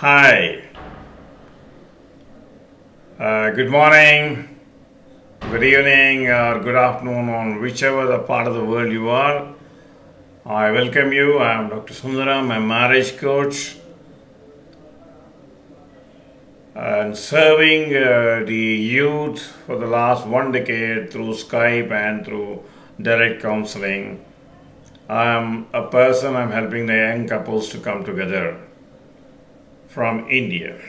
Hi, good morning, good evening, or good afternoon on whichever the part of the world you are. I welcome you. I am Dr. Sunderam, a marriage coach and serving the youth for the last 1 decade through Skype and through direct counseling. I am a person, I'm helping the young couples to come together from India.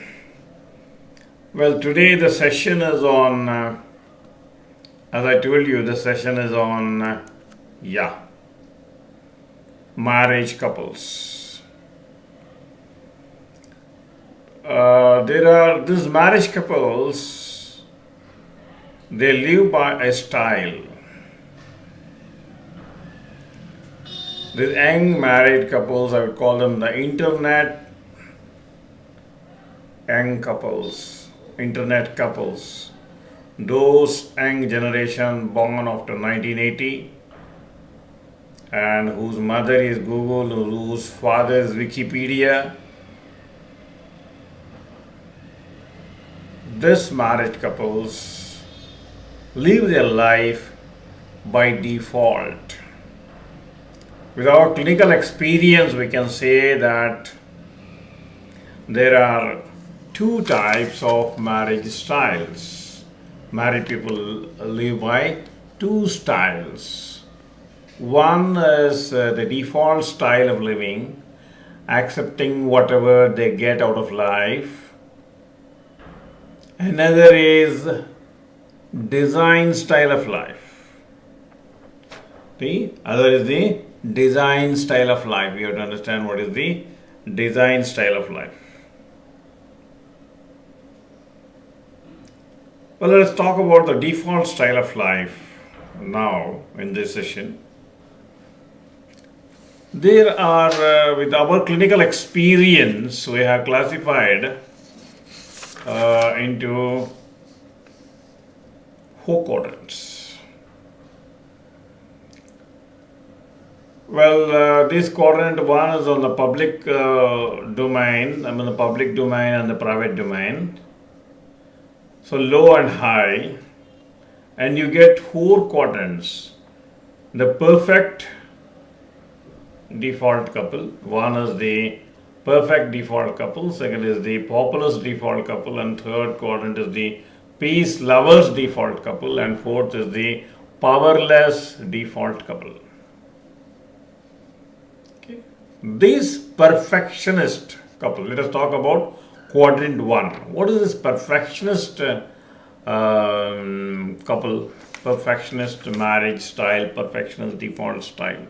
Well, today the session is on, as I told you, the session is on, marriage couples. There are these marriage couples, they live by a style. These young married couples, I would call them the internet young couples, internet couples. Those young generation born after 1980 and whose mother is Google, whose father is Wikipedia. This married couples live their life by default. With our clinical experience, we can say that there are two types of marriage styles. Married people live by two styles. One is the default style of living, accepting whatever they get out of life. Another is design style of life. The other is the design style of life. You have to understand what is the design style of life. Well, let's talk about the default style of life now in this session. There are, with our clinical experience, we have classified into 4 quadrants. Well, this quadrant one is on the public domain, the public domain and the private domain. So low and high, and you get 4 quadrants. The perfect default couple, one is the perfect default couple, second is the populist default couple, and third quadrant is the peace lovers default couple, and fourth is the powerless default couple. Okay. This perfectionist couple, let us talk about quadrant 1. What is this perfectionist couple, perfectionist marriage style, perfectionist default style?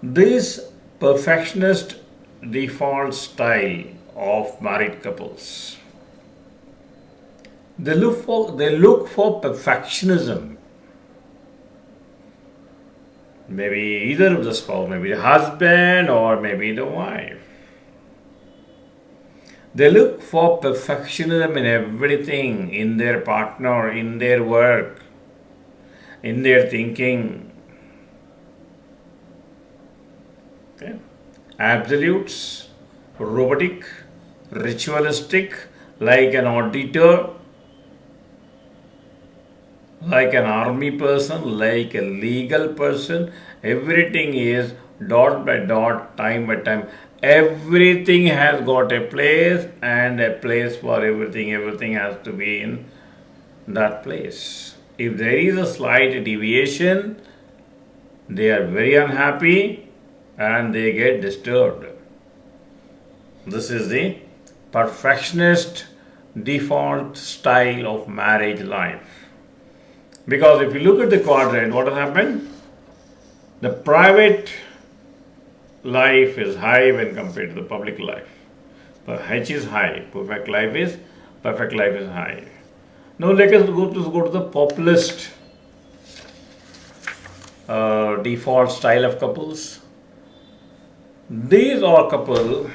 This perfectionist default style of married couples, they look for perfectionism. Maybe either of the spouse, maybe the husband or maybe the wife. They look for perfectionism in everything, in their partner, in their work, in their thinking. Okay. Absolutes, robotic, ritualistic, like an auditor, like an army person, like a legal person. Everything is dot by dot, time by time. Everything has got a place and a place for everything. Everything has to be in that place. If there is a slight deviation, they are very unhappy and they get disturbed. This is the perfectionist default style of marriage life. Because if you look at the quadrant, what has happened? The private life is high when compared to the public life. But H is high, perfect life is high. Now let us go to the populist default style of couples. These are couples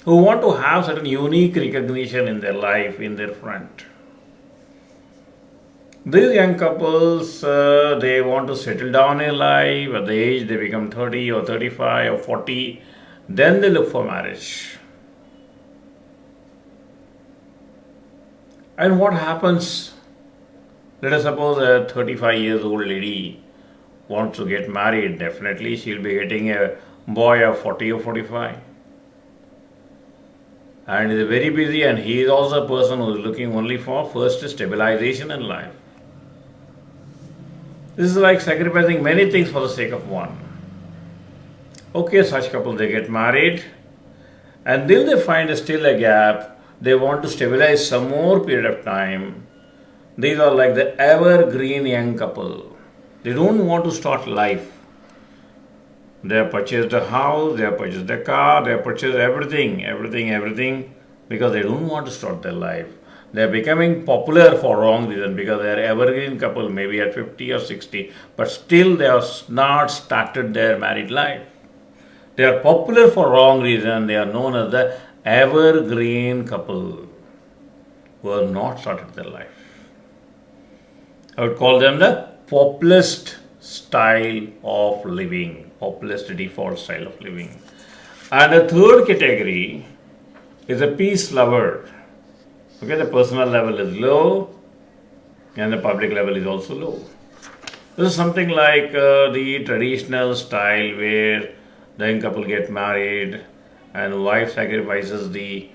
who want to have certain unique recognition in their life, in their front. These young couples, they want to settle down in life. At the age they become 30 or 35 or 40, Then they look for marriage. And what happens? Let us suppose a 35 years old lady wants to get married. Definitely she'll be getting a boy of 40 or 45. And is very busy, and he is also a person who is looking only for first stabilization in life. This is like sacrificing many things for the sake of one. Okay, such couple, they get married, and then they find still a gap. They want to stabilize some more period of time. These are like the evergreen young couple. They don't want to start life. They have purchased a house, they have purchased a car, they have purchased everything, because they don't want to start their life. They are becoming popular for wrong reason, because they are evergreen couple, maybe at 50 or 60, but still they have not started their married life. They are popular for wrong reason. They are known as the evergreen couple who have not started their life. I would call them the populist style of living, populist default style of living. And the third category is a peace lover. Okay, the personal level is low and the public level is also low. This is something like the traditional style where the young couple get married and wife sacrifices the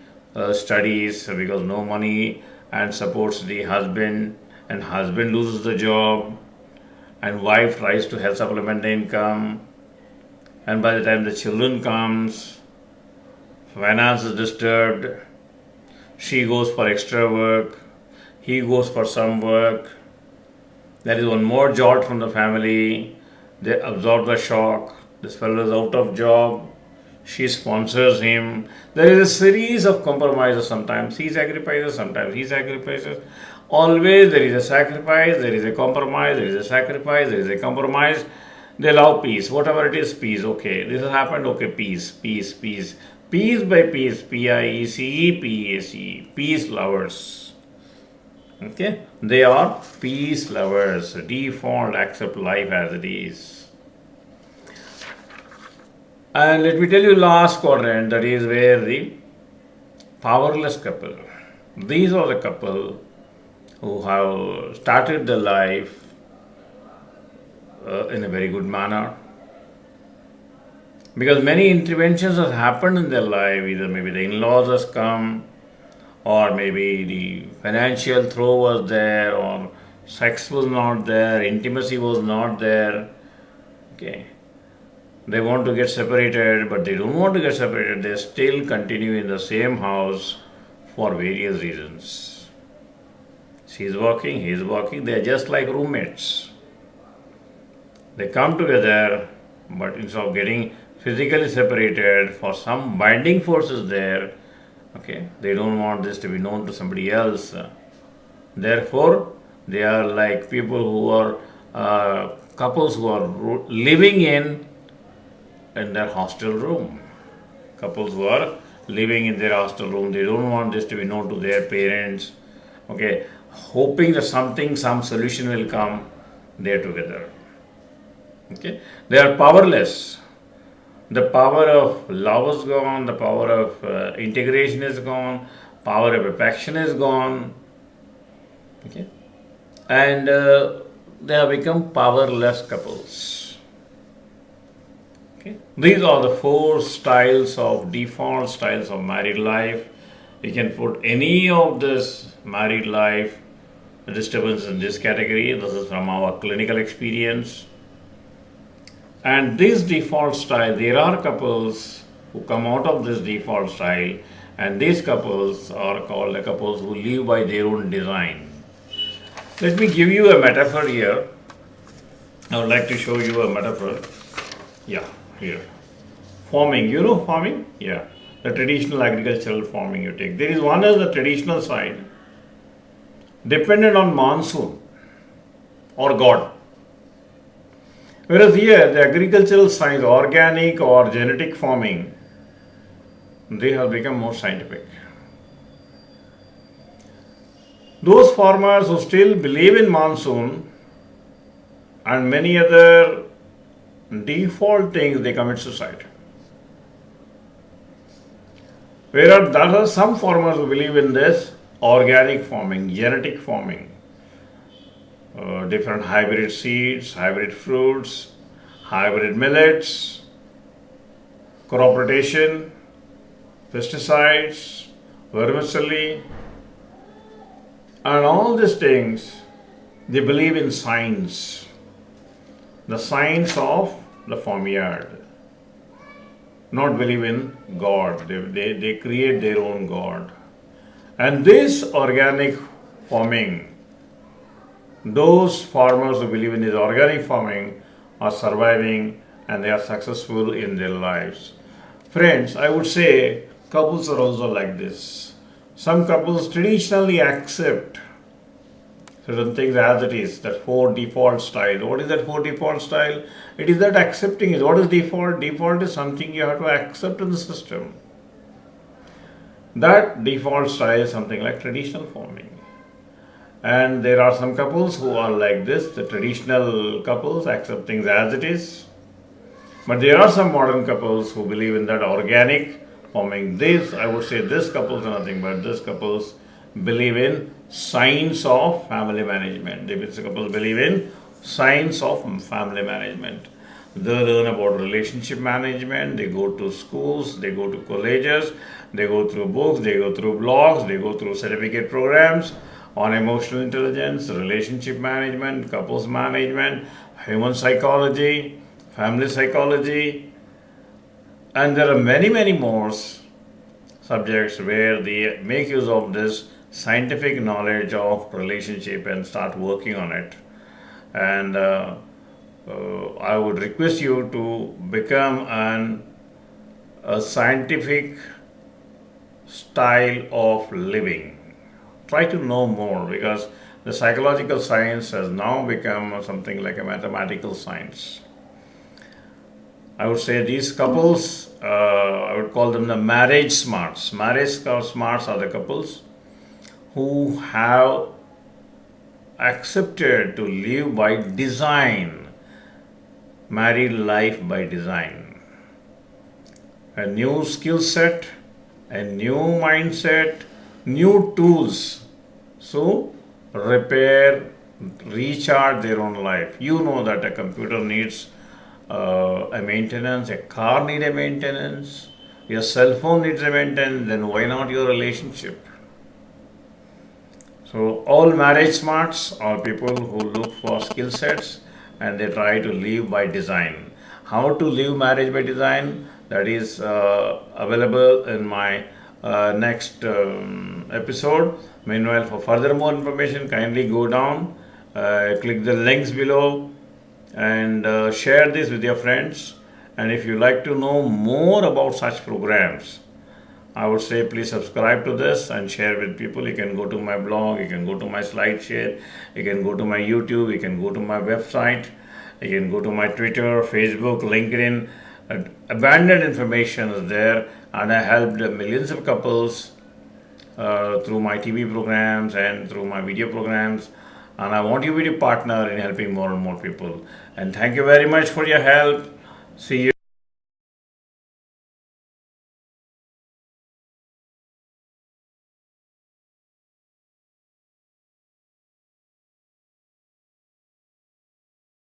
studies because no money and supports the husband, and husband loses the job and wife tries to help supplement the income, and by the time the children comes, finance is disturbed, she goes for extra work, he goes for some work, there is one more jolt from the family, they absorb the shock, this fellow is out of job, she sponsors him, there is a series of compromises, sometimes he sacrifices, sometimes he sacrifices. Always there is a sacrifice, there is a compromise, there is a sacrifice, there is a compromise. They allow peace, whatever it is, peace. Okay, this has happened, okay, peace. Piece by piece, P-I-E-C-E, P-A-C-E, peace lovers. Okay, they are peace lovers, default, accept life as it is. And let me tell you last quadrant, that is where the powerless couple. These are the couple who have started their life in a very good manner. Because many interventions have happened in their life, either maybe the in-laws has come, or maybe the financial throw was there, or sex was not there, intimacy was not there. Okay. They want to get separated, but they don't want to get separated. They still continue in the same house for various reasons. She's working, he's working, they're just like roommates. They come together, but instead of getting physically separated, for some binding forces there, okay, they don't want this to be known to somebody else. Therefore, they are like people who are couples who are living in their hostel room. Couples who are living in their hostel room, they don't want this to be known to their parents. Okay, hoping that some solution will come, there together. Okay, they are powerless. The power of love is gone, the power of integration is gone, power of affection is gone. Okay, and they have become powerless couples. Okay, these are the four styles of default styles of married life. You can put any of this married life disturbance in this category. This is from our clinical experience. And this default style, there are couples who come out of this default style, and these couples are called the couples who live by their own design. Let me give you a metaphor here. I would like to show you a metaphor. Yeah, here. Farming, you know farming? Yeah. The traditional agricultural farming you take. There is one as the traditional side, dependent on monsoon or God. Whereas here, the agricultural science, organic or genetic farming, they have become more scientific. Those farmers who still believe in monsoon and many other default things, they commit suicide. Whereas there are some farmers who believe in this organic farming, genetic farming, different hybrid seeds, hybrid fruits, hybrid millets, crop rotation, pesticides, vermicelli, and all these things. They believe in science, the science of the farmyard, not believe in God. They create their own God. And this organic farming, those farmers who believe in this organic farming are surviving and they are successful in their lives. Friends, I would say couples are also like this. Some couples traditionally accept certain things as it is, that four default style. What is that four default style? It is that accepting is. What is default? Default is something you have to accept in the system. That default style is something like traditional farming. And there are some couples who are like this, the traditional couples accept things as it is. But there are some modern couples who believe in that organic farming. This, I would say, this couples are nothing but this couples believe in science of family management. These couples believe in science of family management. They learn about relationship management, they go to schools, they go to colleges, they go through books, they go through blogs, they go through certificate programs on emotional intelligence, relationship management, couples management, human psychology, family psychology, and there are many, many more subjects where they make use of this scientific knowledge of relationship and start working on it. And I would request you to become a scientific style of living. Try to know more, because the psychological science has now become something like a mathematical science. I would say these couples, I would call them the marriage smarts. Marriage smarts are the couples who have accepted to live by design, married life by design. A new skill set, a new mindset, new tools. So, repair, recharge their own life. You know that a computer needs a maintenance, a car needs a maintenance, your cell phone needs a maintenance, then why not your relationship? So all marriage smarts are people who look for skill sets and they try to live by design. How to live marriage by design? That is available in my next episode. Meanwhile, for further more information, kindly go down, click the links below, and share this with your friends. And if you like to know more about such programs, I would say please subscribe to this and share with people. You can go to my blog, you can go to my SlideShare, you can go to my YouTube, you can go to my website, you can go to my Twitter, Facebook, LinkedIn. Abundant information is there, and I helped millions of couples through my TV programs and through my video programs. And I want you to be a partner in helping more and more people. And thank you very much for your help. See you.